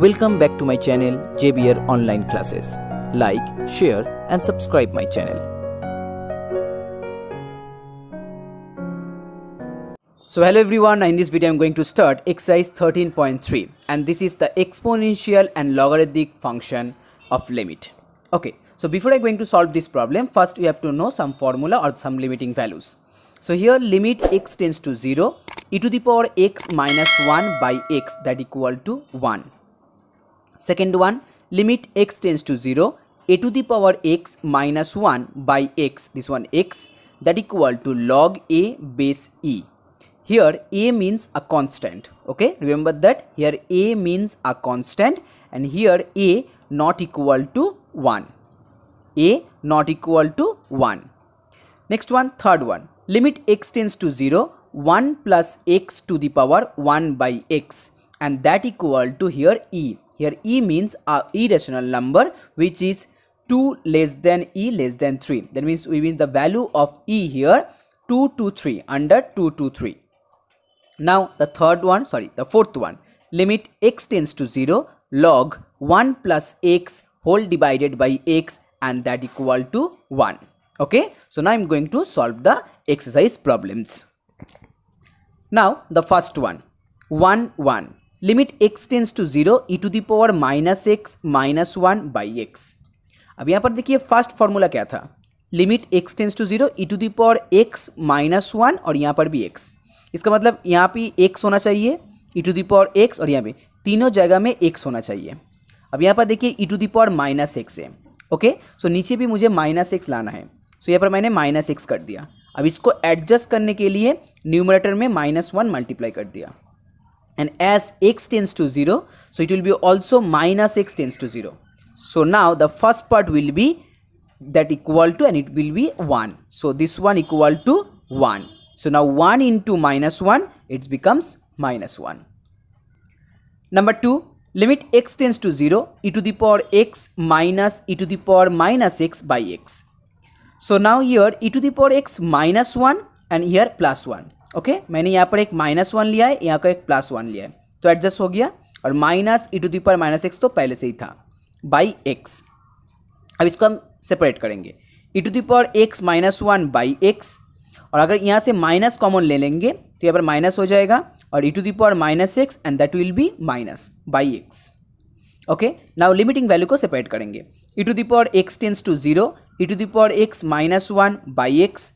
Welcome back to my channel JBR Online Classes. Like, share and subscribe my channel. So hello everyone, in this video I am going to start exercise 13.3 and this is the exponential and logarithmic function of limit. Okay, so before I going to solve this problem, first we have to know some formula or some limiting values. So here limit x tends to 0, e to the power x minus 1 by x that equal to 1. Second one, limit x tends to 0, a to the power x minus 1 by x, this one x, that equal to log a base e. Here a means a constant, okay, remember that here a means a constant and here a not equal to 1, a not equal to 1. Next one, third one, limit x tends to 0, 1 plus x to the power 1 by x and that equal to here e. Here e means a irrational number which is 2 less than e less than 3. That means we mean the value of e here 2 to 3, under 2 to 3. Now the fourth one, limit x tends to 0, log 1 plus x whole divided by x and that equal to 1. Okay, so now I am going to solve the exercise problems. Now the first one, 1. Limit x tends to 0, e to the power minus x minus 1 by x. अब यहाँ पर देखिए first formula क्या था, limit x tends to 0, e to the power x minus 1 और यहाँ पर भी x. इसका मतलब यहाँ पे x होना चाहिए, e to the power x और यहाँ पे तीनों जगह में x होना चाहिए. अब यहाँ पर देखिए e to the power minus x है. ओके, सो नीचे भी मुझे माइनस x लाना है, सो यहाँ पर मैंने माइनस x कर दिया. अब इसको एडजस्ट करने के लिए न्यूमरेटर में माइनस 1 मल्टीप्लाई कर दिया. And as x tends to 0, so it will be also minus x tends to 0. So now the first part will be that equal to and it will be 1. So this one equal to 1. So now 1 into minus 1, it becomes minus 1. Number 2, limit x tends to 0, e to the power x minus e to the power minus x by x. So now here e to the power x minus 1 and here plus 1. Okay मैंने यहाँ पर एक minus 1 लिया है, यहाँ का एक plus 1 लिया है, तो एडजस्ट हो गया. और minus e to the power minus x तो पहले से ही था बाई एक्स. अब इसको हम सेपरेट करेंगे, e to the power x minus 1 by x, और अगर यहाँ से माइनस कॉमन ले लेंगे तो यहाँ पर माइनस हो जाएगा और e to the power minus x and that will be minus by x. Okay, now limiting value को सेपरेट करेंगे, e to the power x tends to 0, e to the power x minus 1 by x,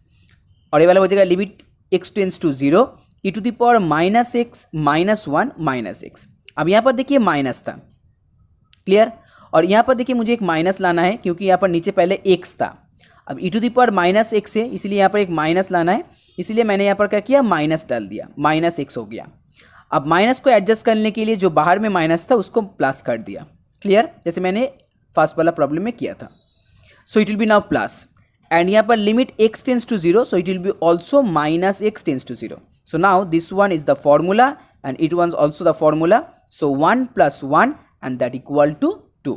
और ये वाला हो जाएगा limit x tends to 0, e to the power minus x minus 1 minus x. अब यहाँ पर देखिए माइनस था, क्लियर, और यहाँ पर देखिए मुझे एक माइनस लाना है क्योंकि यहाँ पर नीचे पहले x था. अब e to the power minus x है इसलिए यहाँ पर एक माइनस लाना है, इसलिए मैंने यहाँ पर क्या किया, माइनस डाल दिया, माइनस एक्स हो गया. अब माइनस को एडजस्ट करने के लिए जो बाहर में माइनस था उसको प्लस कर दिया, क्लियर, जैसे मैंने फर्स्ट वाला प्रॉब्लम में किया था. सो it will be now plus. And यहाँ पर limit x tends to 0, so it will be also minus x tends to 0. So now this one is the formula and it was also the formula. So 1 plus 1 and that equal to 2.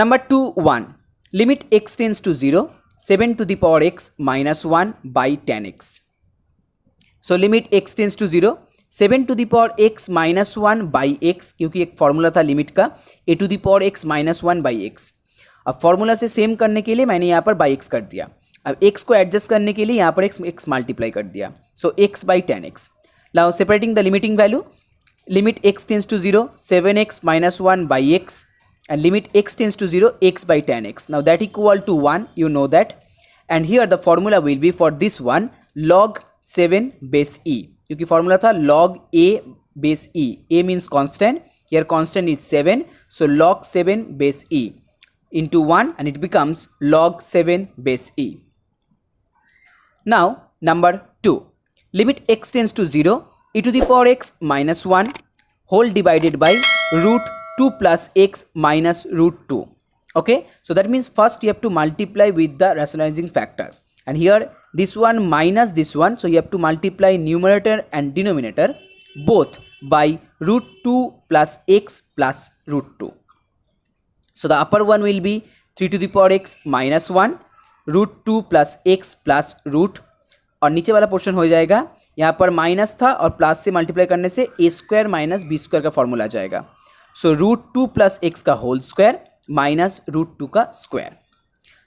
Number 1. Limit x tends to 0, 7 to the power x minus 1 by 10x. So limit x tends to 0, 7 to the power x minus 1 by x, क्योंकि एक formula था limit का, a to the power x minus 1 by x. अब formula से same करने के लिए मैंने यहाँ पर बाई एक्स कर दिया. अब x को एडजस्ट करने के लिए यहाँ पर x मल्टीप्लाई कर दिया, so x by 10x. Now separating the limiting value, limit x tends to 0, 7x minus 1 by x and limit x tends to 0, x by 10x. Now that equal to 1, you know that, and here the formula will be for this one log 7 base e, क्योंकि formula था log a base e, a means constant, here constant is 7, so log 7 base e into 1 and it becomes log 7 base e. Now number 2, limit x tends to 0, e to the power x minus 1 whole divided by root 2 plus x minus root 2. Okay, so that means first you have to multiply with the rationalizing factor, and here this one minus this one, so you have to multiply numerator and denominator both by root 2 plus x plus root 2. So the upper one will be 3 to the power x minus 1 root 2 plus x plus root, और नीचे वाला portion हो जाएगा, यहाँ पर minus था और plus से मल्टीप्लाई करने से a square minus b square का फॉर्मूला आ जाएगा. सो √2 प्लस एक्स का होल स्क्वायर माइनस √2 का square.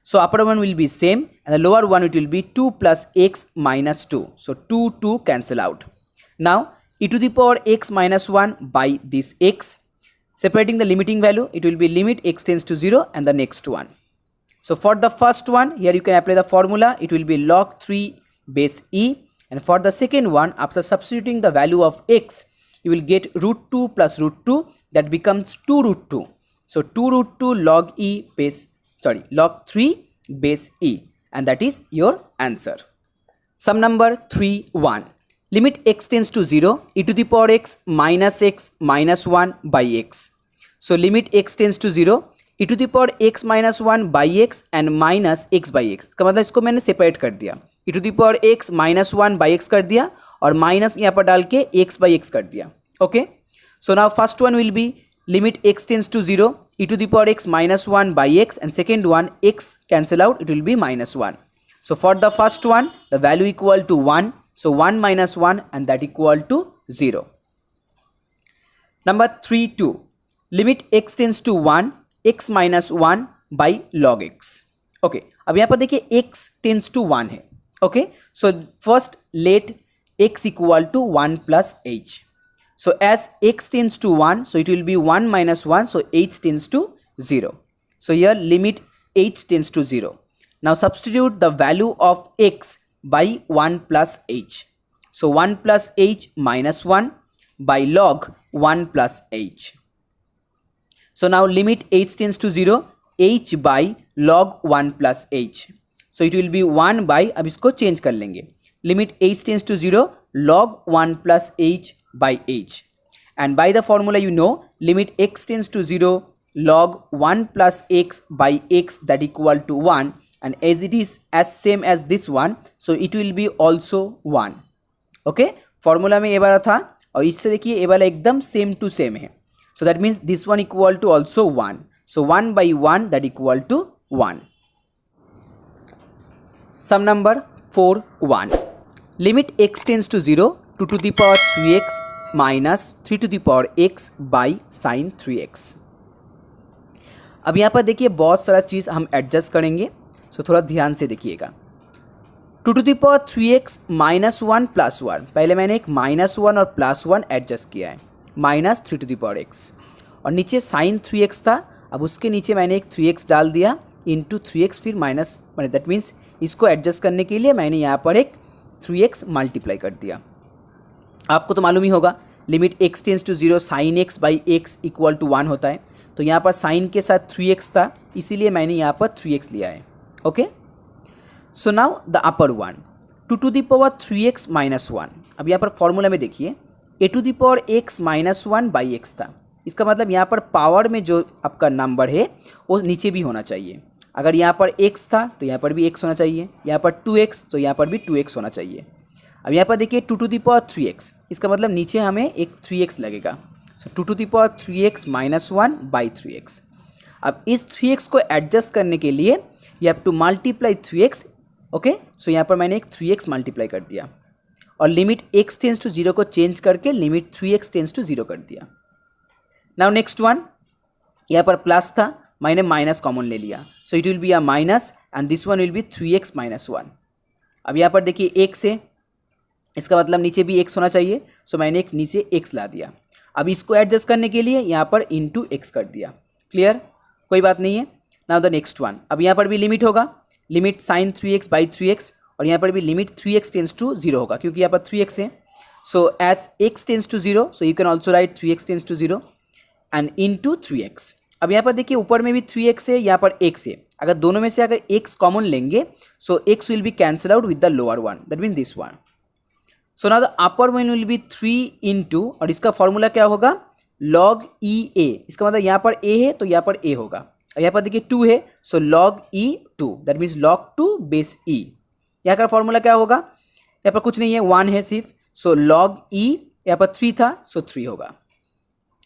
So upper one will be same and the lower one it will be 2 plus x minus 2. So 2 cancel out. Now e to the power x minus 1 by this x. Separating the limiting value, it will be limit x tends to 0 and the next one. So for the first one, here you can apply the formula. It will be log 3 base e. And for the second one, after substituting the value of x, you will get √2 plus √2, that becomes 2 √2. So 2 √2 log e base log 3 base e, and that is your answer. Sum number 3(1). Limit x tends to 0 e to the power x minus 1 by x. So limit x tends to 0 e to the power x minus 1 by x and minus x by x. का मतलब इसको मैंने separate कर दिया, e to the power x minus 1 by x कर दिया और minus यहाँ पर डाल के x by x कर दिया. Okay, so now first one will be limit x tends to 0 e to the power x minus 1 by x, and second one x cancel out, it will be minus 1. So for the first one the value equal to 1, so 1 minus 1 and that equal to 0. Number 3(2). Limit x tends to 1 x minus 1 by log x. Okay, अब यहाँ पर देखिए x tends to 1 है. Okay, so first let x equal to 1 plus h. So as x tends to 1, so it will be 1 minus 1, so h tends to 0. So here limit h tends to 0. Now substitute the value of x by 1 plus h. So 1 plus h minus 1 by log 1 plus h. So now limit h tends to 0, h by log 1 plus h. So it will be 1 by, अब इसको change कर लेंगे, limit h tends to 0 log 1 plus h by h. And by the formula you know, limit x tends to 0 log 1 plus x by x, that equal to 1, and as it is as same as this one, so it will be also 1. Okay, formula में ये वाला था और इससे देखिए ये वाला एकदम सेम टू सेम है. So that means this one equal to also 1. So 1 by 1 that equal to 1. Sum number 4(1). Limit x tends to 0 2 to the power 3x minus 3 to the power x by sin 3x. अब यहाँ पर देखिए बहुत सारा चीज़ हम adjust करेंगे, सो थोड़ा ध्यान से देखिएगा. 2 to the power 3x minus 1 plus 1, पहले मैंने एक -1 और +1 एडजस्ट किया है, minus 3 to the power x, और नीचे sin 3x था, अब उसके नीचे मैंने एक 3x डाल दिया इंटू 3x, फिर माइनस, मैंने दैट मीन्स इसको एडजस्ट करने के लिए मैंने यहाँ पर एक 3x मल्टीप्लाई कर दिया. आपको तो मालूम ही होगा limit x tends to 0 sine x by x equal to 1 होता है, तो यहाँ पर साइन के साथ 3x था, इसीलिए मैंने यहाँ पर 3x लिया है. Okay, so now the upper one 2 to the power 3x minus 1. अब यहाँ पर फॉर्मूला में देखिए a to the power x minus 1 by x था, इसका मतलब यहाँ पर पावर में जो आपका नंबर है वो नीचे भी होना चाहिए. अगर यहाँ पर x था तो यहाँ पर भी x होना चाहिए, यहाँ पर 2x तो यहाँ पर भी 2x होना चाहिए. अब यहाँ पर देखिए 2 to the power 3x, इसका मतलब नीचे हमें एक 3x लगेगा. सो 2 to the power 3x minus 1 by 3x. अब इस 3x को एडजस्ट करने के लिए you have to multiply 3x. Okay, so यहाँ पर मैंने एक 3x मल्टीप्लाई कर दिया और लिमिट x टेंस टू 0 को चेंज करके लिमिट 3x टेंस टू 0 कर दिया. नाउ नेक्स्ट वन, यहाँ पर प्लस था, मैंने माइनस कॉमन ले लिया, सो it will be a minus and this one will be 3x minus 1. अब यहाँ पर देखिए x है, इसका मतलब नीचे भी x होना चाहिए, सो मैंने एक नीचे x ला दिया. अब इसको एडजस्ट करने के लिए यहाँ पर इंटू x कर दिया. क्लियर, कोई बात नहीं है. नाउ द नेक्स्ट वन, अब यहाँ पर भी लिमिट होगा, limit sign 3x by 3x, और यहाँ पर भी लिमिट 3x टेंस टू 0 होगा क्योंकि यहाँ पर 3x है. So as x tends to 0, so you can also write 3x tends to 0 and into 3x. अब यहाँ पर देखिए ऊपर में भी 3x है, यहाँ पर x है, अगर दोनों में से अगर x कॉमन लेंगे सो x will be cancel out with the lower one, that mean this one. So now the upper one will be 3 into, और इसका फॉर्मूला क्या होगा, log e a. इसका मतलब यहाँ पर a है तो यहाँ पर a होगा, और यहाँ पर देखिए 2 है, सो log e 2, that means log 2 base e. यहाँ का फॉर्मूला क्या होगा, यहाँ पर कुछ नहीं है, 1 है सिर्फ, सो log e, यहाँ पर 3 था सो 3 होगा.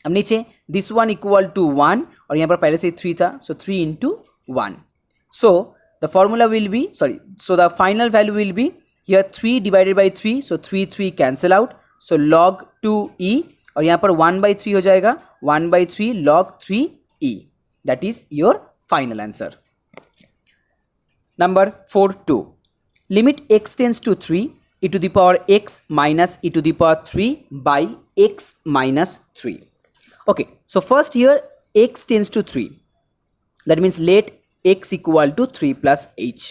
अब नीचे दिस वन इक्वल टू 1, और यहाँ पर पहले से 3 था, सो 3 into 1. So the formula will B, sorry, so the final value will be here 3 divided by 3, so 3 3 cancel out, so log 2e, और यहाँ पर 1/3 हो जाएगा 1/3 log 3e. That is your final answer. Number 4(2). Limit x tends to 3 e to the power x minus e to the power 3 by x minus 3. Okay, so first here x tends to 3. That means let x equal to 3 plus h.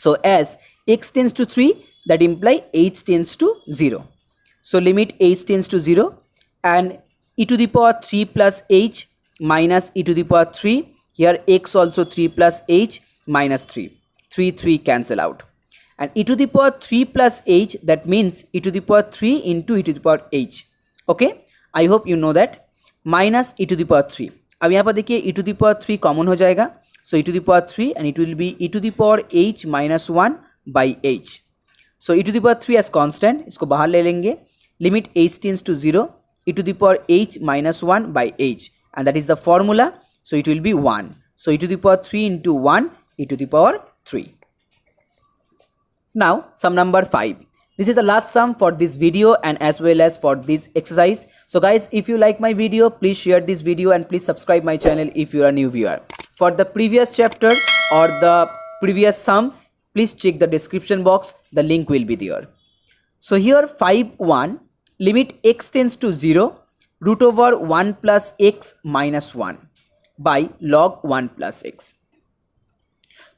So as x tends to 3, that imply h tends to 0. So limit h tends to 0 and e to the power 3 plus h minus e to the power 3. Here x also 3 plus h minus 3. 3 cancel out. And e to the power 3 plus h, that means e to the power 3 into e to the power h. Okay, I hope you know that. Minus e to the power 3. अब यहाँ पर देखिए e to the power 3 common हो जाएगा. So e to the power 3 and it will be e to the power h minus 1 by h. So e to the power 3 as constant, इसको बाहर ले लेंगे. Limit h tends to 0, e to the power h minus 1 by h, and that is the formula. So it will be 1. So e to the power 3 into 1, e to the power 3. Now sum number 5. This is the last sum for this video and as well as for this exercise. So guys, if you like my video, please share this video and please subscribe my channel if you are a new viewer. For the previous chapter or the previous sum, please check the description box. The link will be there. So here 5(1), limit x tends to 0, root over 1 plus x minus 1 by log 1 plus x.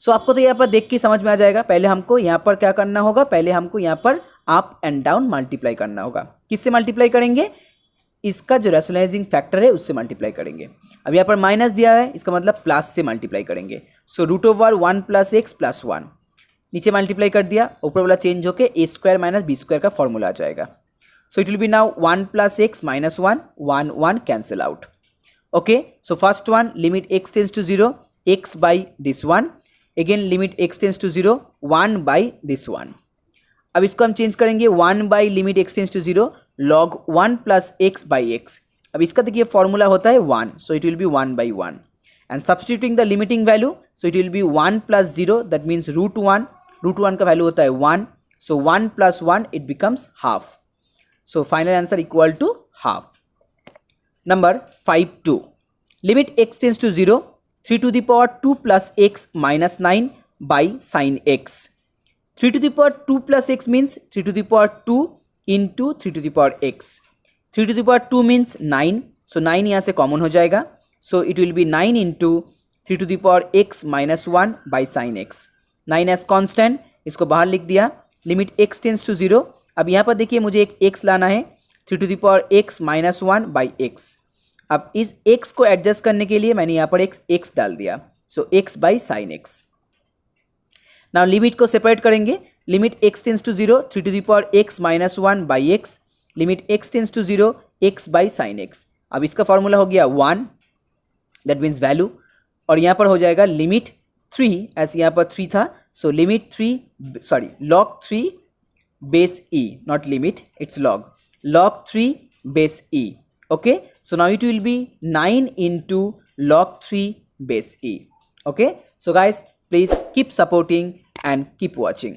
सो आपको तो यहाँ पर देख के समझ में आ जाएगा. पहले हमको यहाँ पर क्या करना होगा, पहले हमको यहाँ पर अप एंड डाउन मल्टीप्लाई करना होगा. किससे मल्टीप्लाई करेंगे, इसका जो रैशनलाइजिंग फैक्टर है उससे मल्टीप्लाई करेंगे. अब यहाँ पर माइनस दिया है, इसका मतलब प्लस से मल्टीप्लाई करेंगे. So root over 1 plus x plus 1, नीचे मल्टीप्लाई कर दिया, ऊपर वाला चेंज होकर a square minus b square का फॉर्मूला आ जाएगा. So it will be now 1 plus x minus 1, 1 cancel out. Okay, so first one limit x tends to 0, x by this one. Again limit x tends to 0, 1 by this one. अब इसको हम change करेंगे 1 by limit x tends to 0 log 1 plus x by x. अब इसका देखिए formula होता है 1, so it will be 1 by 1 and substituting the limiting value, so it will be 1 plus 0, that means root 1 का वैल्यू होता है 1, so 1 plus 1 it becomes half. So final answer equal to half. Number 5(2). Limit x tends to 0, 3 to the power 2 plus x minus 9 by sin x. 3 to the power 2 plus x means 3 to the power 2 into 3 to the power x. 3 to the power 2 means 9. So 9 यहाँ से common हो जाएगा. So it will be 9 into 3 to the power x minus 1 by sin x. 9 as constant, इसको बाहर लिख दिया. Limit x tends to 0. अब यहाँ पर देखिए मुझे एक x लाना है. 3 to the power x minus 1 by x. अब इस x को एडजस्ट करने के लिए मैंने यहाँ पर x डाल दिया. So x by sine x. Now limit को सेपरेट करेंगे. Limit x tends to 0, 3 to the power x minus 1 by x. Limit x tends to 0, x by sine x. अब इसका फॉर्मूला हो गया 1, दैट मीन्स वैल्यू. और यहाँ पर हो जाएगा लिमिट 3, ऐसे यहाँ पर 3 था. So limit 3 log 3 base e, not limit, it's log 3 base e. Okay, so now it will be 9 into log 3 base e. Okay, so guys, please keep supporting and keep watching.